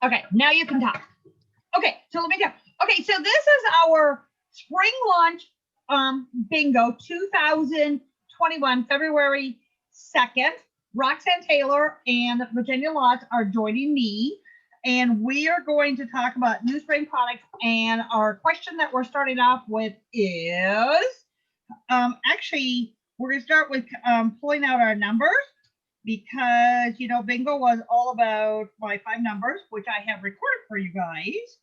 Okay, now you can talk. Okay, so let me tell. Okay, so this is our spring launch bingo 2021, February 2nd. Roxanne Taylor and Virginia Lotz are joining me, and we are going to talk about new spring products. And our question that we're starting off with is actually, we're going to start with pulling out our numbers because, bingo was all about my 5 numbers, which I have recorded for you guys.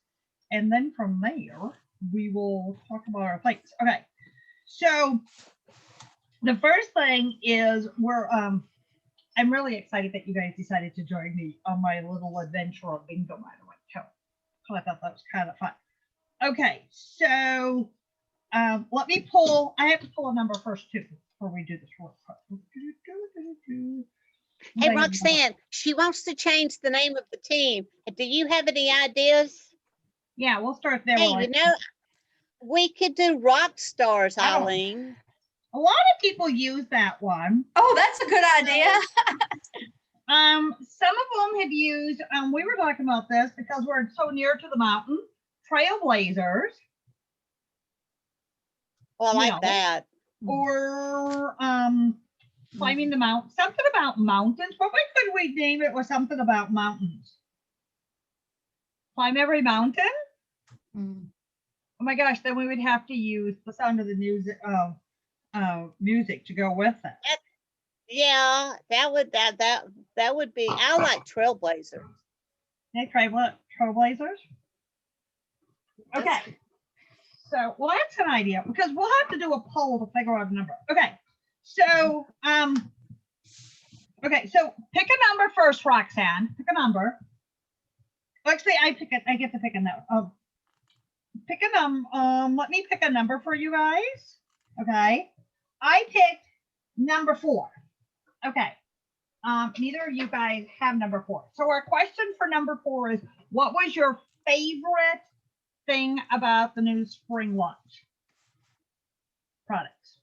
And then from there, we will talk about our things. Okay. So the first thing is I'm really excited that you guys decided to join me on my little adventure of bingo, by the way. So I thought that was kind of fun. Okay. So let me pull, I have to pull a number first too, before we do this real quick. Hey, Roxanne, she wants to change the name of the team. Do you have any ideas? Yeah, we'll start there. Hey, we could do rock stars, Eileen. A lot of people use that one. Oh, that's a good idea. Some of them have used, we were talking about this because we're so near to the mountain, Trailblazers. Well, I like that. Or climbing the mountain, something about mountains. What could we name it with something about mountains? Climb every mountain? Oh my gosh, then we would have to use the sound of the music to go with it. Yeah, that would be. I like Trailblazers. Hey, Trailblazers. Okay. So, well, that's an idea because we'll have to do a poll to figure out a number. Okay. So, okay. So pick a number first, Roxanne. Pick a number. Actually, I get to pick a number. Pick a number. Let me pick a number for you guys. Okay. I picked number 4. Okay. Neither of you guys have number 4. So our question for number 4 is, what was your favorite thing about the new spring launch products?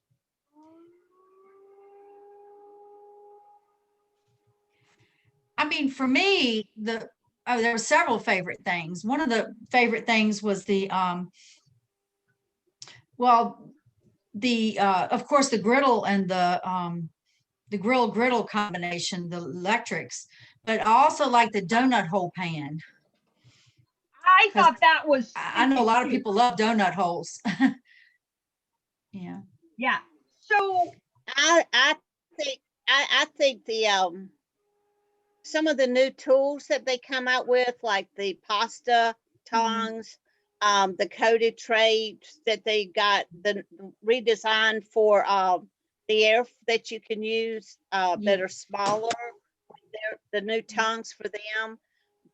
I mean, for me, there were several favorite things. One of the favorite things was the of course the griddle and the griddle combination, the electrics, but I also like the donut hole pan. I thought that was, I know a lot of people love donut holes. Yeah. Yeah. So I think the some of the new tools that they come out with, like the pasta tongs, the coated trays that they got, the redesigned for the air that you can use that are smaller. They're the new tongs for them.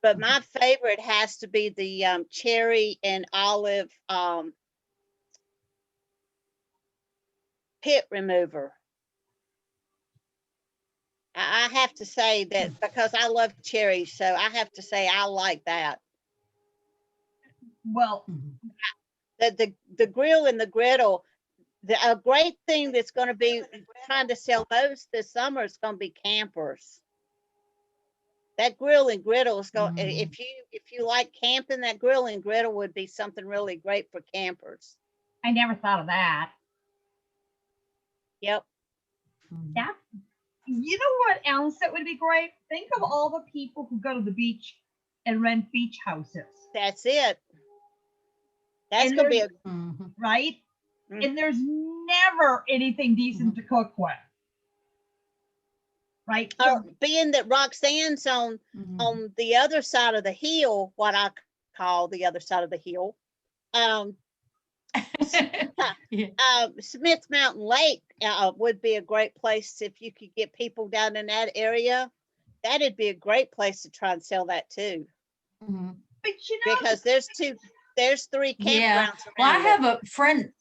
But my favorite has to be the cherry and olive pit remover. I have to say that because I love cherries, so I have to say I like that. Well, the grill and the griddle, a great thing that's going to be trying to sell most this summer is going to be campers. That grill and griddle is going. If you like camping, that grill and griddle would be something really great for campers. I never thought of that. Yep. Yeah. You know what else that would be great? Think of all the people who go to the beach and rent beach houses. That's it. That's going to be right. And there's never anything decent to cook with. Right. Being that Roxanne's on the other side of the hill, what I call the other side of the hill, Smith Mountain Lake would be a great place if you could get people down in that area. That'd be a great place to try and sell that too. But because there's 3 campgrounds. Yeah. Well, I have a friend.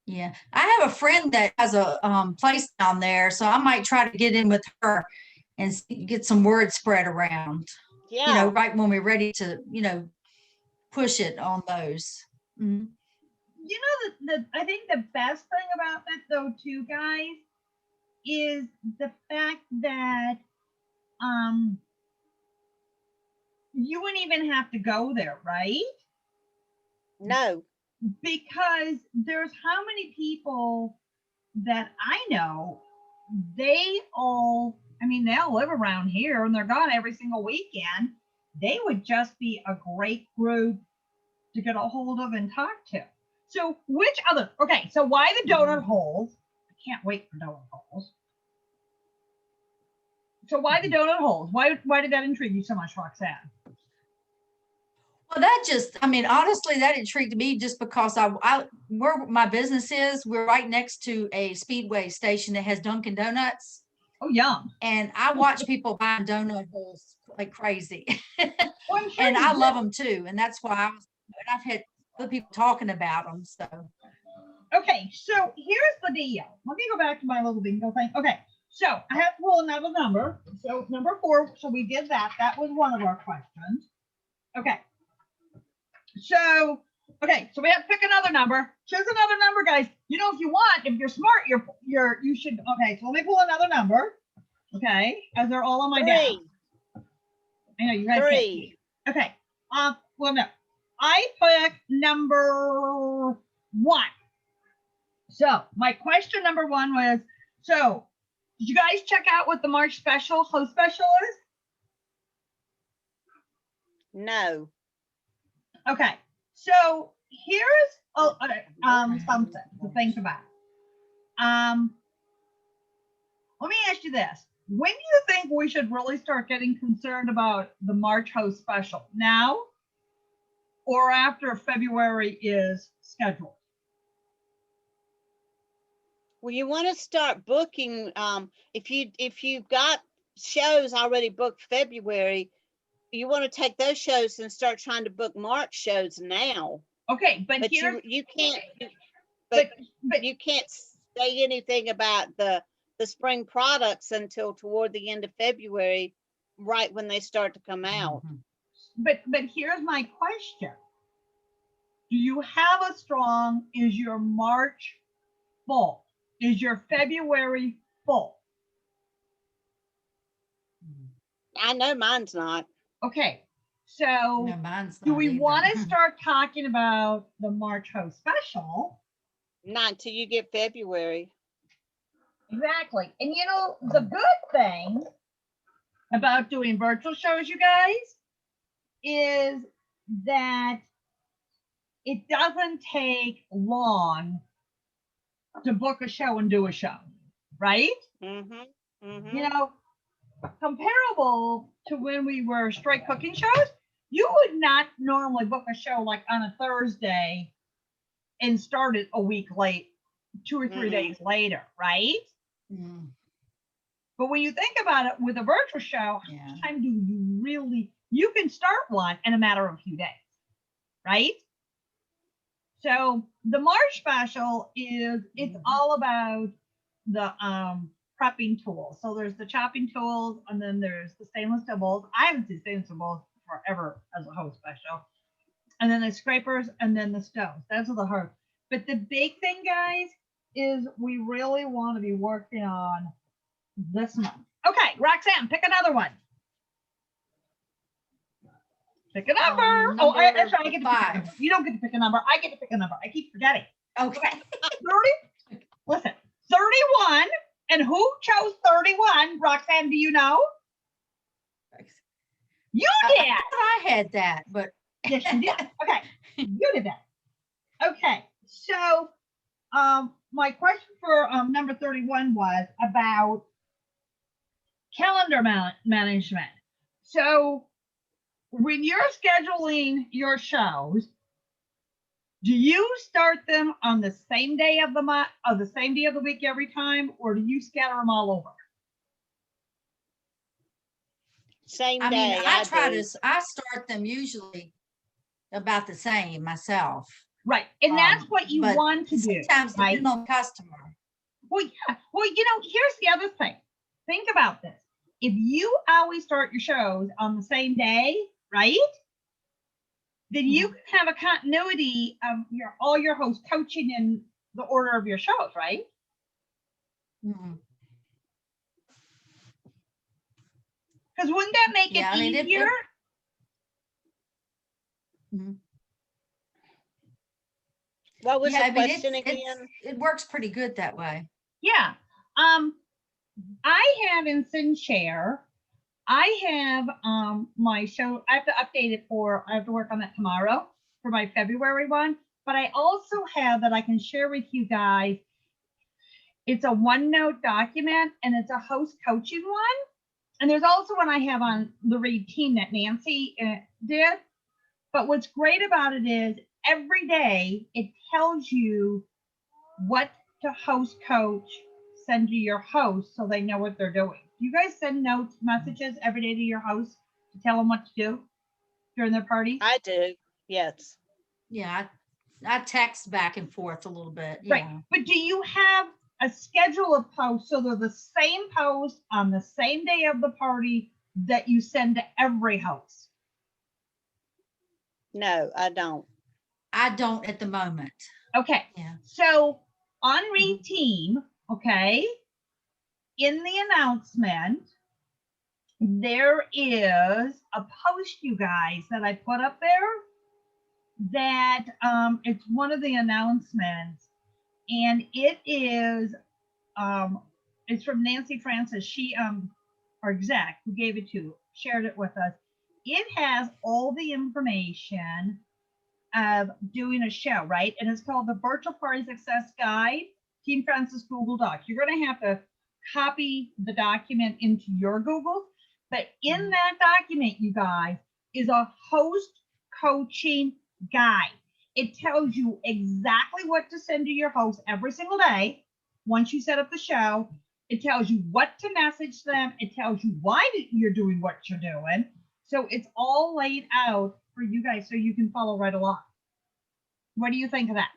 Yeah, I have a friend that has a place down there, so I might try to get in with her and get some word spread around. Yeah, right when we're ready to, push it on those. I think the best thing about that though too, guys, is the fact that you wouldn't even have to go there, right? No, Because there's how many people that I know, they all, I mean, they all live around here and they're gone every single weekend. They would just be a great group to get a hold of and talk to. So which other, okay, so why the donut holes? I can't wait for donut holes. So why the donut holes? Why did that intrigue you so much, Roxanne? Well, that just, I mean, honestly, that intrigued me just because where my business is, we're right next to a Speedway station that has Dunkin' Donuts. Oh, yum. And I watch people buying donut holes like crazy. Well, I'm sure And you I do. love them too. And that's why I've had other people talking about them. So, Okay, so here's the deal. Let me go back to my little bingo thing. Okay, so I have to pull another number. So number 4, so we did that. That was one of our questions. Okay. So, okay, so we have to pick another number. Choose another number, guys. You know, if you want, if you're smart, you should, okay, so let me pull another number. Okay, as they're all on my desk. 3, I know you guys can't see. 3. Okay. Well, no. I picked number 1. So my question number 1 was, so did you guys check out what the March host special is? No. Okay. So here's something to think about. Let me ask you this. When do you think we should really start getting concerned about the March host special? Now or after February is scheduled? Well, you want to start booking, if you've got shows already booked February, you want to take those shows and start trying to book March shows now. Okay, but But here's you can't, but you can't say anything about the spring products until toward the end of February, right when they start to come out. but here's my question. Do you have a strong, is your March full? Is your February full? I know mine's not. Okay, so no, mine's do not we either. want to start talking about the March host special? Not until you get February. Exactly. And you know, the good thing about doing virtual shows, you guys, is that it doesn't take long to book a show and do a show, right? Mm-hmm. Mm-hmm. You know, comparable to when we were straight cooking shows, you would not normally book a show like on a Thursday and start it a week late, 2 or 3 days later, right? Mm, But when you think about it with a virtual show, how yeah. much time do you really, you can start one in a matter of a few days, right? So the March special is, it's all about the prepping tools. So there's the chopping tools, and then there's the stainless steel bowls. I haven't seen stainless steel bowls forever as a host special. And then the scrapers, and then the stoves. Those are the hard. But the big thing, guys, is we really want to be working on this month. Okay, Roxanne, pick another one. Pick a number. Oh, that's right. I get to pick a 5. number. You don't get to pick a number. I get to pick a number. I keep forgetting. Okay. Okay. 30. Listen, 31. And who chose 31? Roxanne, do you know? You did. I thought I had that, but Yes, you did. Okay. You did that. Okay. So my question for number 31 was about calendar management. So when you're scheduling your shows, do you start them on the same day of the month, or the same day of the week every time, or do you scatter them all over? Same I mean, day. I try do. to, I start them usually about the same myself. Right. And that's what you but want to do. Sometimes right? depending on the customer. Well, yeah. Well, you know, here's the other thing. Think about this. If you always start your shows on the same day, right? Then you can have a continuity of all your hosts coaching in the order of your shows, right? Mhm. Because wouldn't that make Yeah, it I mean, easier? What was Yeah, the I mean, question again? it works pretty good that way. Yeah. I have in SendShare, I have my show, I have to update it I have to work on that tomorrow for my February one, but I also have that I can share with you guys. It's a OneNote document and it's a host coaching one. And there's also one I have on the Read team that Nancy did. But what's great about it is every day it tells you what to host coach send to your host so they know what they're doing. You guys send notes, messages every day to your host to tell them what to do during their parties? I do, yes. Yeah, I text back and forth a little bit. Right. Yeah. But do you have a schedule of posts so they're the same post on the same day of the party that you send to every host? No, I don't. I don't at the moment. Okay. Yeah. So on Read Team, okay, in the announcement, there is a post, you guys, that I put up there that it's one of the announcements, and it is it's from Nancy Francis. She our exec who gave it to, shared it with us. It has all the information of doing a show, right? And it's called the Virtual Party Success Guide, Team Francis Google Doc. You're going to have to copy the document into your Google, but in that document, you guys, is a host coaching guide. It tells you exactly what to send to your host every single day. Once you set up the show, it tells you what to message them. It tells you why you're doing what you're doing. So it's all laid out for you guys so you can follow right along. What do you think of that?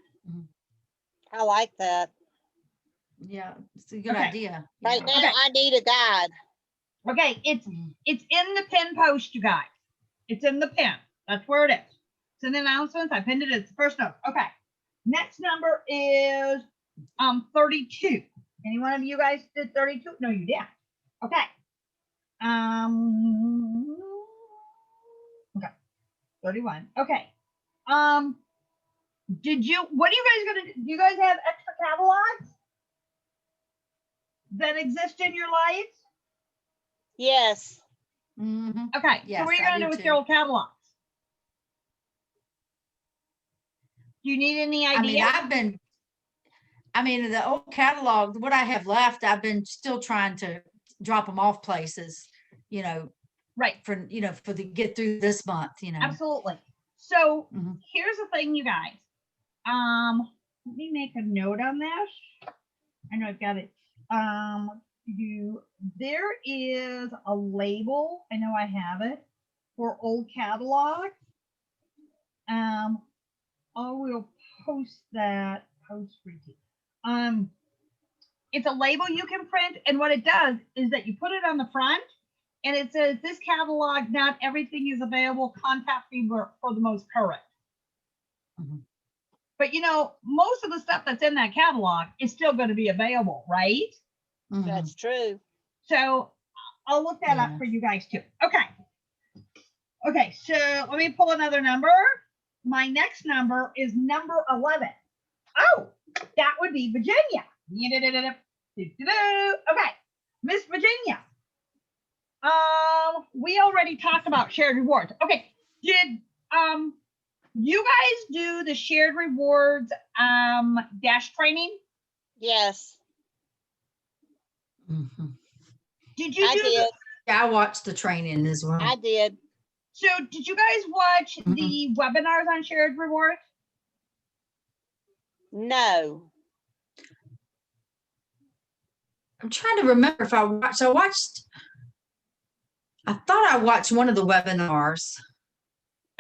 I like that. Yeah, it's a good Okay. idea. Right Yeah. now, Okay. I need a guide. Okay, it's Mhm. in the pin post, you guys. It's in the pin. That's where it is. It's in the announcements. I pinned it. It's the first note. Okay. Next number is 32. Any one of you guys did 32? No, you didn't. Okay. Okay. 31. Okay. Did you, what are you guys gonna do? You guys have extra catalogs that exist in your lives? Yes. Mhm. Okay. Yes, So what are you I gonna do do with too. your old catalogs? Do you need any ideas? I mean, the old catalog, what I have left, I've been still trying to drop them off places, you know, Right. for the get through this month, Absolutely. So Mhm. here's the thing, you guys. Let me make a note on this. I know I've got it. There is a label. I know I have it for old catalogs. I will post that post review. It's a label you can print, and what it does is that you put it on the front, and it says this catalog, not everything is available. Contact me for the most current. Mhm. But most of the stuff that's in that catalog is still going to be available, right? Mhm. That's true. So I'll look that up Yeah. for you guys too. Okay. Okay, so let me pull another number. My next number is number 11. Oh, that would be Virginia. Okay, Miss Virginia. We already talked about shared rewards. Okay, did you guys do the shared rewards dash training? Yes, Mhm. Did you I do did. Yeah, I watched the training as well. I did. so did you guys watch Mhm. the webinars on shared rewards? No. I'm trying to remember if I watched. I thought I watched one of the webinars.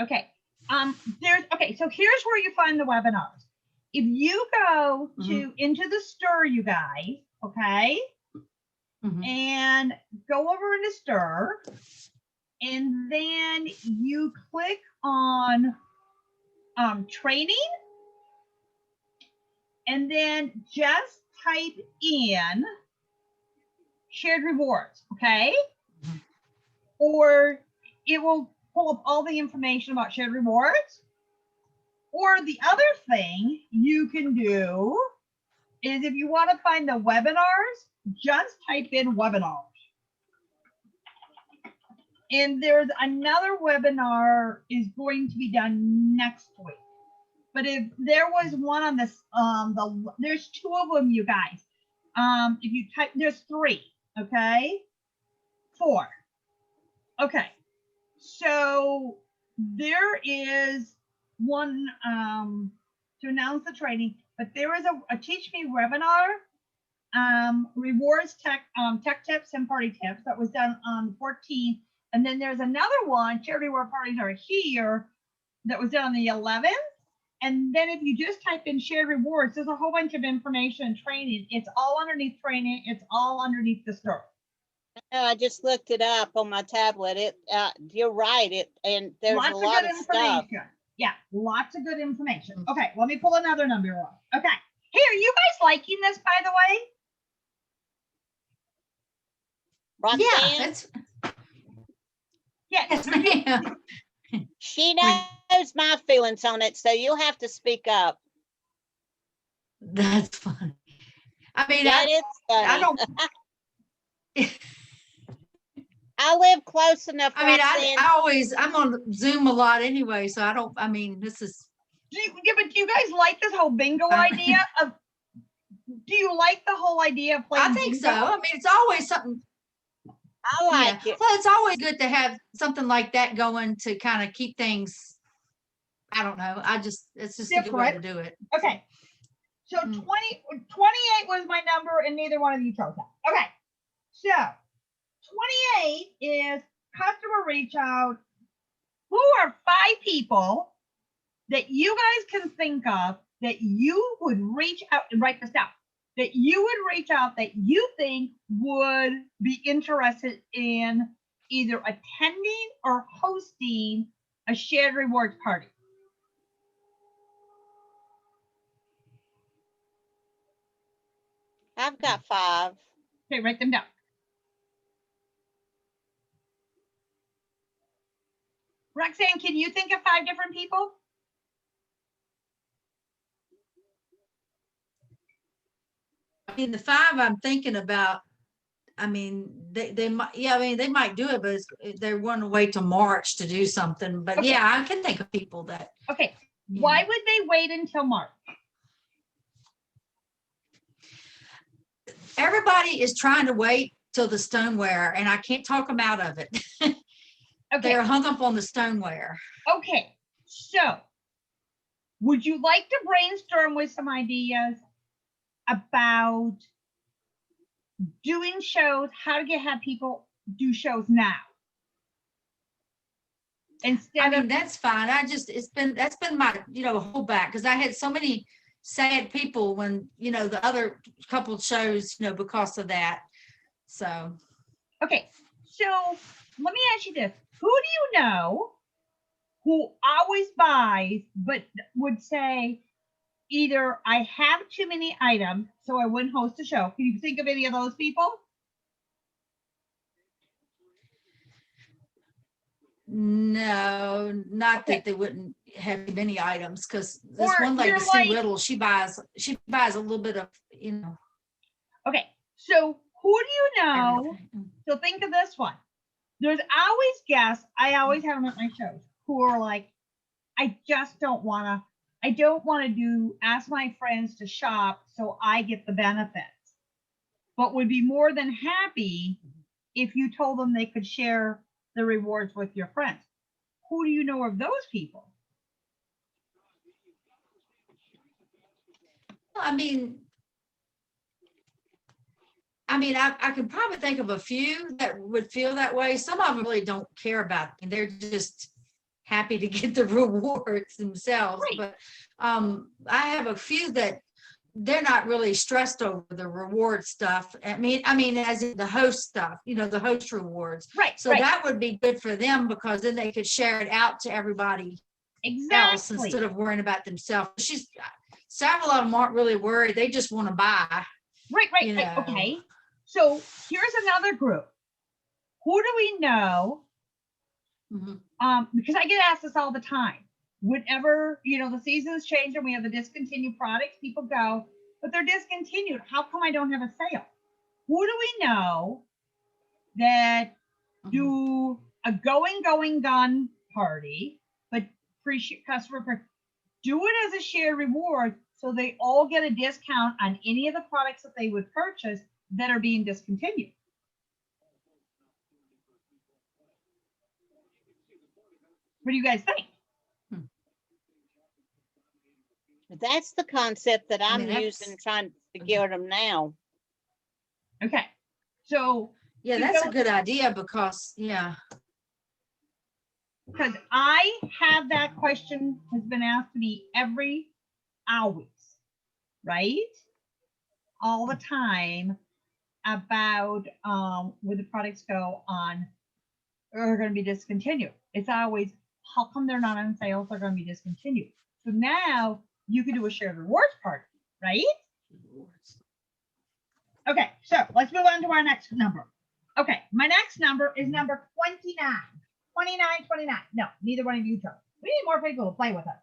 Okay. So here's where you find the webinars. If you go to into the Stir, you guys, okay, Mhm. and go over into Stir, and then you click on training, and then just type in shared rewards, okay? Mhm. Or it will pull up all the information about shared rewards. Or the other thing you can do is if you want to find the webinars, just type in webinars. And there's another webinar is going to be done next week. But if there was one on this, there's two of them, you guys. If you type, there's three, okay? Four. Okay. So there is one to announce the training, but there is a Teach Me webinar, rewards tech tips and party tips that was done on the 14th. And then there's another one, charity reward parties are here, that was done on the 11th. And then if you just type in shared rewards, there's a whole bunch of information and training. It's all underneath training. It's all underneath the story. No, I just looked it up on my tablet. You're right. And there's Lots a lot of stuff. Yeah, lots of good information. Okay, let me pull another number on. Okay. Hey, are you guys liking this, by the way? Roxanne, Yeah, that's, Yes. yes, ma'am. she knows my feelings on it, so you'll have to speak up. That's funny. I mean, That is I funny. don't, I live close enough. I mean, Roxanne. I'm on Zoom a lot anyway, so I mean, this is, Do you guys like this whole bingo idea of? Do you like the whole idea of playing? I think so. bingo? I mean, it's always something. I like Yeah. it. Well, it's always good to have something like that going to kind of keep things. I don't know. It's just a good way to do it. Okay. So Mm. 28 was my number, and neither one of you chose that. Okay. So 28 is customer reach out. Who are 5 people that you guys can think of that you would reach out and write this down? That you would reach out that you think would be interested in either attending or hosting a shared rewards party. I've got 5. Okay, write them down. Roxanne, can you think of 5 different people? I mean, the 5 I'm thinking about, I mean, they might, yeah, I mean, they might do it, but they want to wait till March to do something. But Okay. yeah, I can think of people that. Okay, Yeah. why would they wait until March? Everybody is trying to wait till the stoneware, and I can't talk them out of it. Okay, They're hung up on the stoneware. okay, so would you like to brainstorm with some ideas about doing shows, how to have people do shows now? I Instead mean, of, that's fine. That's been my, holdback, because I had so many sad people when, the other couple shows, because of that. So, okay, so let me ask you this. Who do you know who always buys, but would say either I have too many items, so I wouldn't host a show? Can you think of any of those people? no, not Okay. that they wouldn't have many items, because this Or one lady, you're Sue like- Little, she buys a little bit of, Okay, so who do you know? everything. So think of this one. There's always guests, I always have them at my shows, who are like, I don't want to ask my friends to shop so I get the benefits, but would be more than happy if you told them they could share the rewards with your friends. Who do you know of those people? I mean, I could probably think of a few that would feel that way. Some of them really don't care about it. They're just happy to get the rewards themselves. Right. But I have a few that they're not really stressed over the reward stuff. I mean, as in the host stuff, the host rewards. Right, So right, that would be good for them, because then they could share it out to everybody else exactly. instead of worrying about themselves. Several of them aren't really worried. They just want to buy. Right, you right. know. Okay. So here's another group. Who do we know? Mhm. Because I get asked this all the time. whenever, the seasons change and we have the discontinued products, people go, but they're discontinued. How come I don't have a sale? Who do we know that do a going gun party, but do it as a shared reward so they all get a discount on any of the products that they would purchase that are being discontinued. What do you guys think? That's the concept that I'm mean, that's- using, trying to get them now. Okay. So Yeah, you that's a don't- good idea because, yeah. because I have that question has been asked to me every hours, right? All the time about where the products go on are going to be discontinued. It's always, how come they're not on sale? They're going to be discontinued. So now you can do a shared rewards party, right? Okay, so let's move on to our next number. Okay, my next number is number 29. 29. No, neither one of you chose. We need more people to play with us.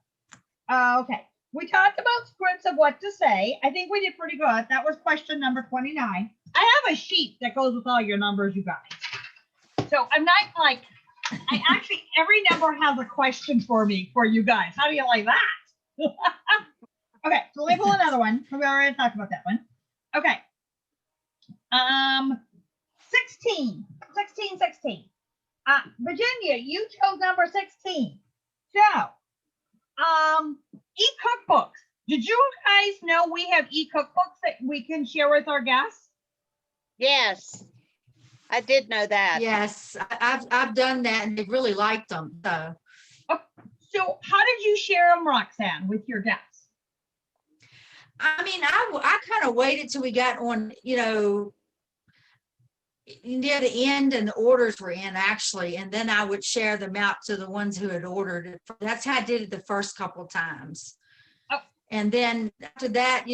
Okay, we talked about scripts of what to say. I think we did pretty good. That was question number 29. I have a sheet that goes with all your numbers, you guys. So I'm not like, I actually, every number has a question for me, for you guys. How do you like that? Okay, so let me pull another one. We already talked about that one. Okay. 16. Virginia, you chose number 16. So, e-cookbooks. Did you guys know we have e-cookbooks that we can share with our guests? Yes, I did know that. Yes, I've done that and they really liked them. So So how did you share them, Roxanne, with your guests? I mean, I kind of waited till we got on, near the end and the orders were in actually, and then I would share them out to the ones who had ordered it. That's how I did it the first couple of times. Oh. And then after that,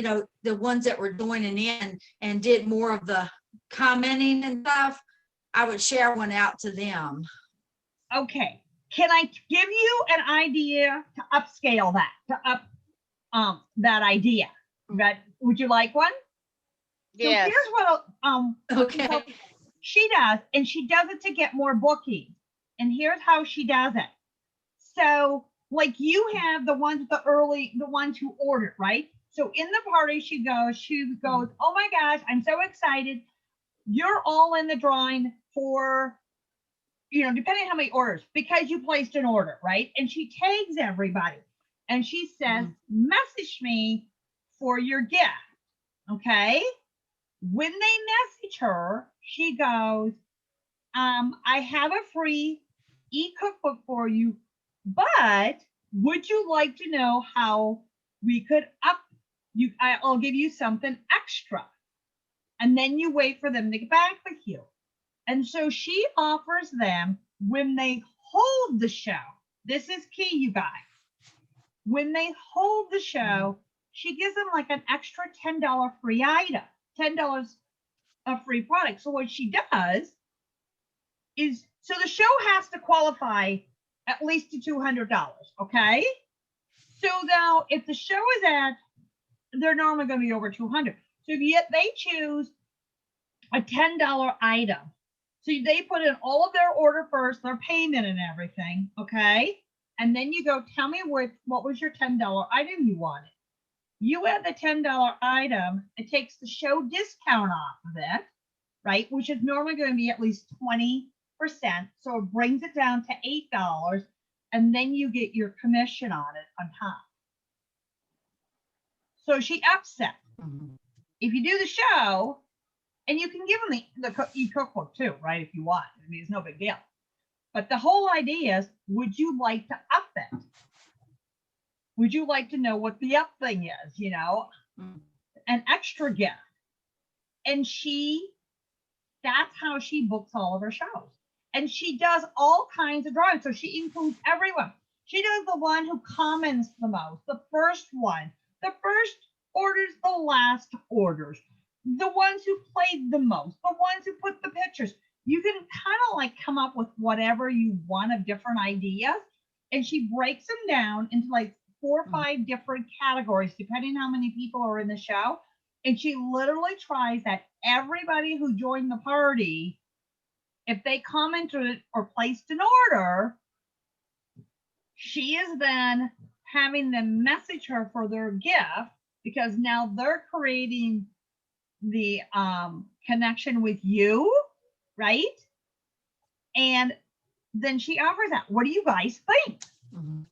the ones that were joining in and did more of the commenting and stuff, I would share one out to them. Okay. Can I give you an idea to upscale that, to up that idea? Would you like one? Yes. So here's what Okay. she does, and she does it to get more booking. And here's how she does it. So, like you have the ones who ordered, right? So in the party, she goes, oh my gosh, I'm so excited. You're all in the drawing for, depending on how many orders, because you placed an order, right? And she tags everybody and she says, message me for your gift. Okay. When they message her, she goes, I have a free e-cookbook for you, but would you like to know how we could up you? I'll give you something extra. And then you wait for them to get back with you. And so she offers them when they hold the show. This is key, you guys. When they hold the show, she gives them like an extra $10 free item, $10 of free product. So what she does is, so the show has to qualify at least to $200, okay? So now if the show is at, they're normally going to be over 200. So yet they choose a $10 item. So they put in all of their order first, their payment and everything, okay? And then you go, tell me what was your $10 item you wanted? You add the $10 item, it takes the show discount off of it, right? Which is normally going to be at least 20%. So it brings it down to $8, and then you get your commission on it on top. So she ups it. If you do the show, and you can give them the e-cookbook too, right? If you want. I mean, it's no big deal. But the whole idea is, would you like to up it? Would you like to know what the up thing is, an extra gift? And that's how she books all of her shows. And she does all kinds of drawings. So she includes everyone. She does the one who comments the most, the first one, the first orders, the last orders, the ones who played the most, the ones who put the pictures. You can kind of like come up with whatever you want of different ideas. and she breaks them down into like 4 or Mhm. 5 different categories, depending how many people are in the show. And she literally tries that everybody who joined the party, if they commented or placed an order, she is then having them message her for their gift, because now they're creating the connection with you, right? And then she offers that. What do you guys think? Mhm.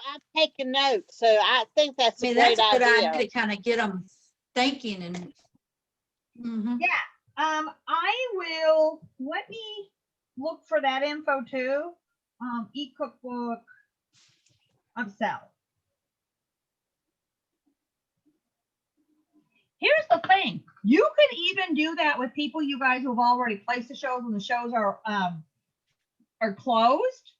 I'm taking notes, so I think I that's a mean, great that's a good idea. idea to kind of get them thinking and. Mhm. Yeah. I will, let me look for that info too. E-cookbook upsell. Here's the thing. You could even do that with people, you guys, who have already placed the shows when the shows are closed.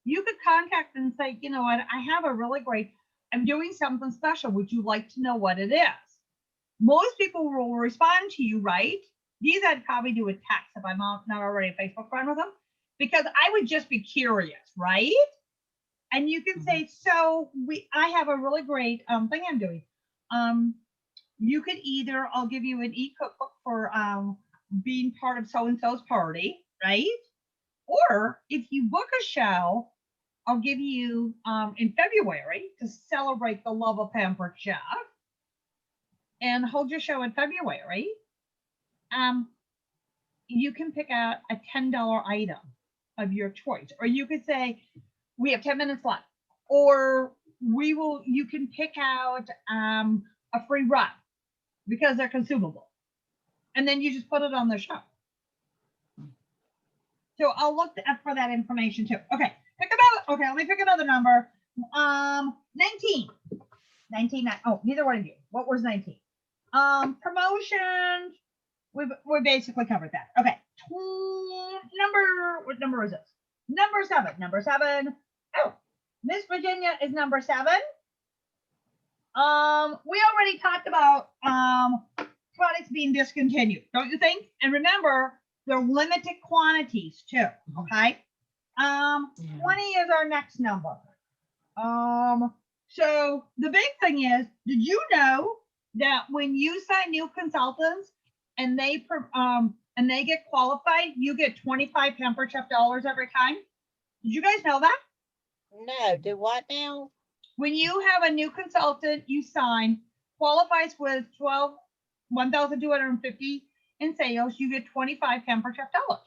You could contact them and say, you know what, I have a really great, I'm doing something special. Would you like to know what it is? Most people will respond to you, right? These I'd probably do with text if I'm not already a Facebook friend with them, because I would just be curious, right? And you can say, so I have a really great thing I'm doing. You could either, I'll give you an e-cookbook for being part of so-and-so's party, right? Or if you book a show, I'll give you in February to celebrate the love of Pampered Chef and hold your show in February. You can pick out a $10 item of your choice, or you could say, we have 10 minutes left, or you can pick out a free run because they're consumable. And then you just put it on the show. So I'll look for that information too. Okay, let me pick another number. 19. 19. Oh, neither one of you. What was 19? Promotions. We basically covered that. Okay. What number is this? Number 7. Number 7. Oh, Miss Virginia is number 7. We already talked about products being discontinued, don't you think? And remember, they're limited quantities too. Okay. 20 is our next number. So the big thing is, did you know that when you sign new consultants and they get qualified, you get 25 Pampered Chef dollars every time? Did you guys know that? No, do what now? When you have a new consultant you sign, qualifies with 1,250 in sales, you get 25 Pampered Chef dollars.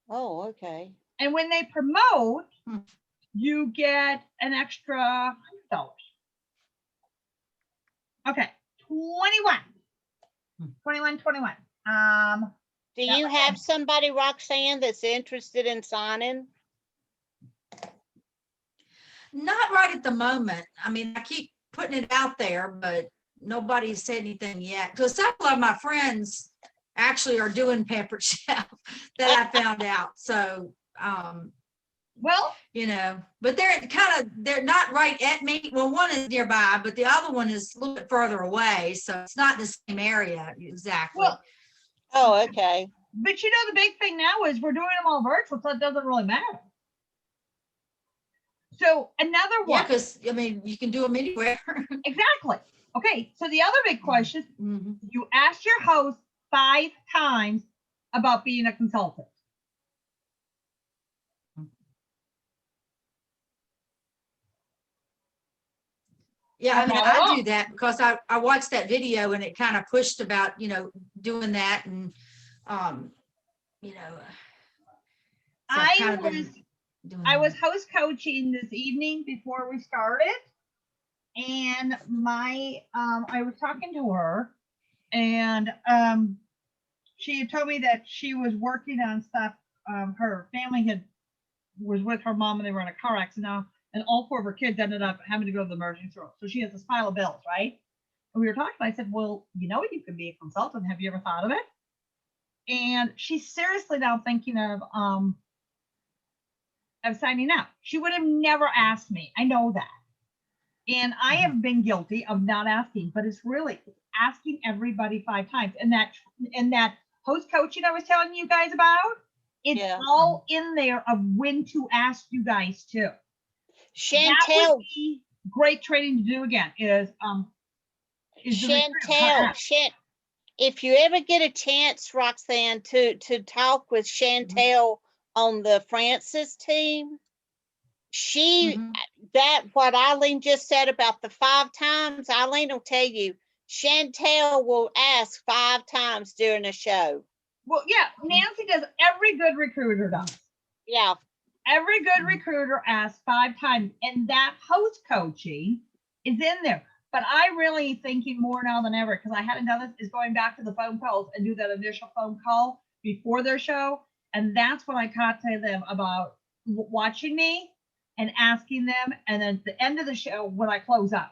Oh, okay. And when they promote, you get an extra $100. Okay, 21. 21. Do you have somebody, Roxanne, that's interested in signing? Not right at the moment. I mean, I keep putting it out there, but nobody's said anything yet. Because several of my friends actually are doing Pampered Chef that I found out. So, well, you know, but they're not right at me. Well, one is nearby, but the other one is a little bit further away. So it's not the same area exactly. Well, oh, okay. But you know, the big thing now is we're doing them all virtual, so it doesn't really matter. So another one. Yeah, because I mean, you can do them anywhere. Exactly. Okay, so the other big question, you asked your host 5 times about being a consultant. Yeah, I mean, I do that because I watched that video and it kind of pushed about, you know, doing that and, you know. So I was host coaching this evening before we started, and I was talking to her, and she had told me that she was working on stuff. Her family was with her mom and they were in a car accident, and all 4 of her kids ended up having to go to the emergency room. So she has this pile of bills, right? And we were talking. I said, well, you know, you could be a consultant. Have you ever thought of it? And she's seriously now thinking of signing up. She would have never asked me. I know that. And I have been guilty of not asking, but it's asking everybody 5 times. And that host coaching I was telling you guys about, It's Yeah. all in there of when to ask you guys too. That Chantel, would be great training to do again is the recruiter, how to Chantel, ask. if you ever get a chance, Roxanne, to talk with Chantel on the Francis team, she, Mhm. that what Eileen just said about the 5 times, Eileen will tell you, Chantel will ask 5 times during a show. Well, yeah, Nancy does. Every good recruiter does. Yeah, Every good Mhm. recruiter asks 5 times, and that post coaching is in there. But I really thinking more now than ever, because I hadn't done this, is going back to the phone calls and do that initial phone call before their show. And that's what I contact them about watching me and asking them. And then at the end of the show, when I close out,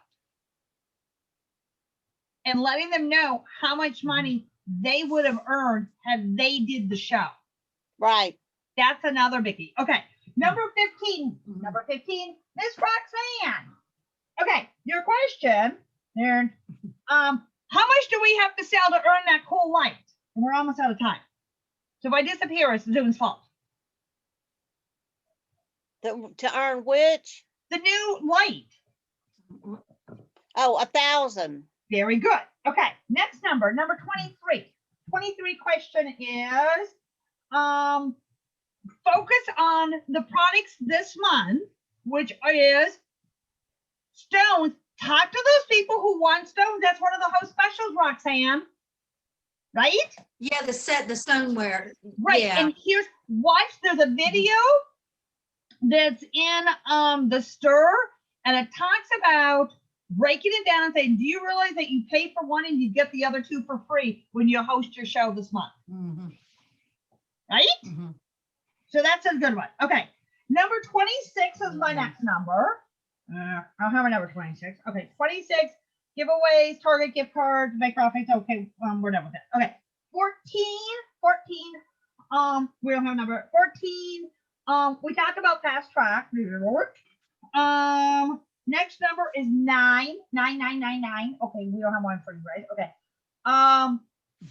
and letting them know how much money they would have earned had they did the show. right. That's another biggie. Okay, number 15. Mhm. Number 15, Miss Roxanne. Okay, your question, Aaron. How much do we have to sell to earn that cool light? And we're almost out of time. So if I disappear, it's Zoom's fault. To earn which? The new light. Oh, 1,000. Very good. Okay, next number 23. 23 question is focus on the products this month, which is stones. Talk to those people who want stones. That's one of the host specials, Roxanne. Right? Yeah, the stoneware. Right. Yeah. And here's there's a video that's in the stir, and it talks about breaking it down and saying, do you realize that you pay for one and you get the other 2 for free when you host your show this month? Mhm. Right? Mhm. So that's a good one. Okay. Number 26 is my Yeah. next number. I'll have a number 26. Okay. 26 giveaways, Target gift cards, make profits. Okay. We're done with it. Okay. 14. We don't have a number. 14. We talked about fast track. Next number is 9. Okay. We don't have one for you guys. Okay.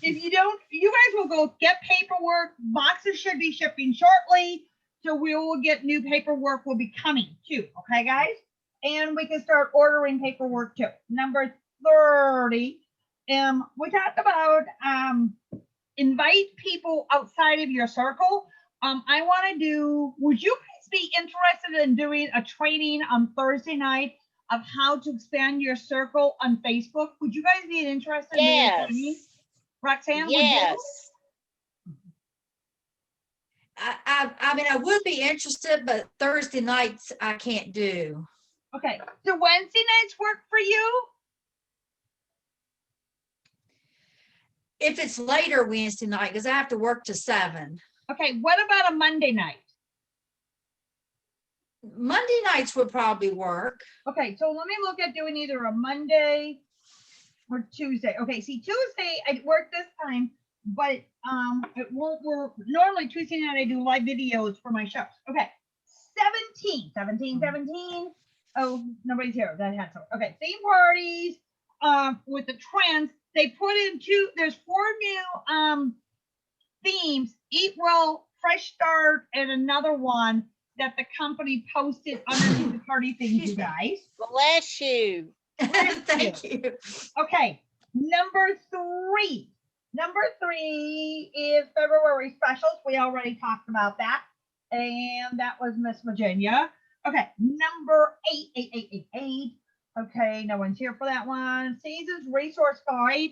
If you don't, you guys will go get paperwork. Boxes should be shipping shortly. So we will get new paperwork will be coming too. Okay, guys? And we can start ordering paperwork too. Number 30. We talked about invite people outside of your circle. I want to do, would you guys be interested in doing a training on Thursday night of how to expand your circle on Facebook? Would you guys be interested in doing a training? Yes. Roxanne, would you? Yes. I mean, I would be interested, but Thursday nights I can't do. Okay, so Wednesday nights work for you? If it's later Wednesday night, because I have to work to 7. Okay, what about a Monday night? Monday nights would probably work. Okay, so let me look at doing either a Monday or Tuesday. Okay, see, Tuesday I work this time, but it won't work. Normally Tuesday night I do live videos for my shows. Okay, 17. Oh, nobody's here. That had some. Okay, theme parties. With the trends, they put in there's 4 new themes: Eat Well, Fresh Start, and another one that the company posted underneath the party things, you Excuse me. guys. Bless you. Thank you. Okay, number 3. Number 3 is February specials. We already talked about that. And that was Miss Virginia. Okay, number 8. Okay, no one's here for that one. Seasons resource guide.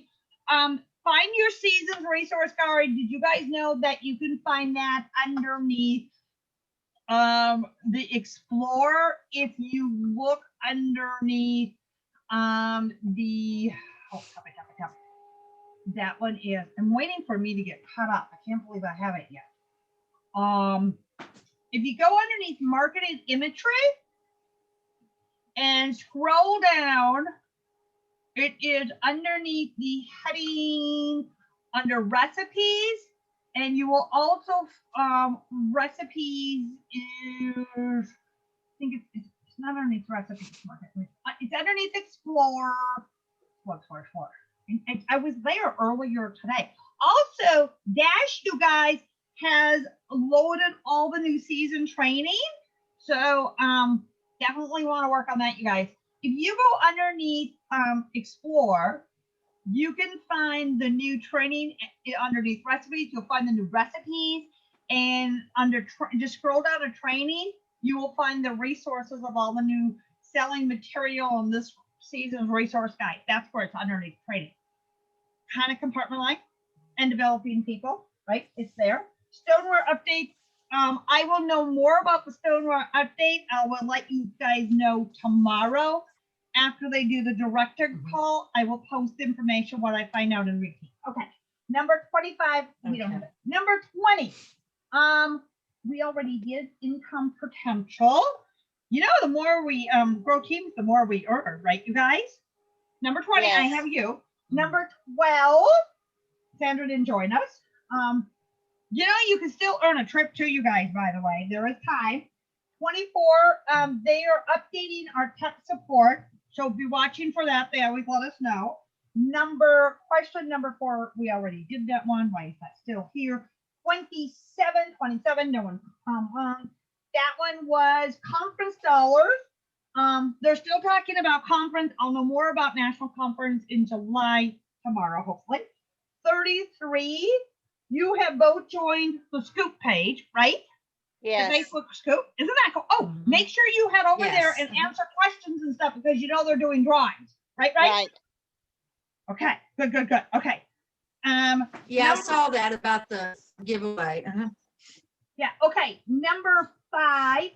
Find your seasons resource guide. Did you guys know that you can find that underneath the Explorer if you look underneath that one is, I'm waiting for me to get caught up. I can't believe I haven't yet. If you go underneath marketing imagery and scroll down, it is underneath the heading under recipes, and you will also recipes is, I think it's not underneath recipes. It's underneath Explorer. I was there earlier today. Also, Dash, you guys has loaded all the new season training. So definitely want to work on that, you guys. If you go underneath Explore, you can find the new training underneath recipes. You'll find the new recipes, and under just scroll down to training, you will find the resources of all the new selling material in this season's resource guide. That's where it's underneath training. Kind of compartmentalized and developing people, right? It's there. Stoneware update. I will know more about the stoneware update. I will let you guys know tomorrow after they do the director call. I will post information what I find out in repeat. Okay. Number 25. We don't have it. Number 20. We already did income potential. You know, the more we grow teams, the more we earn, right, you guys? Number 20, I Yes. have you. Number 12, Sandra didn't join us. You know, you can still earn a trip too, you guys, by the way. There is time. 24, they are updating our tech support. So be watching for that. They always let us know. Question number 4, we already did that one. Why is that still here? 27, no one. That one was conference dollars. They're still talking about conference. I'll know more about national conference in July tomorrow, hopefully. 33, you have both joined the Scoop page, right? The Yes. Facebook Scoop. Isn't that cool? Oh, make sure you head over there Yes. and answer questions and stuff because you know they're doing drawings, right? Right. Okay, good. Okay. Yeah, I saw that about the giveaway. Yeah, okay. Number 5.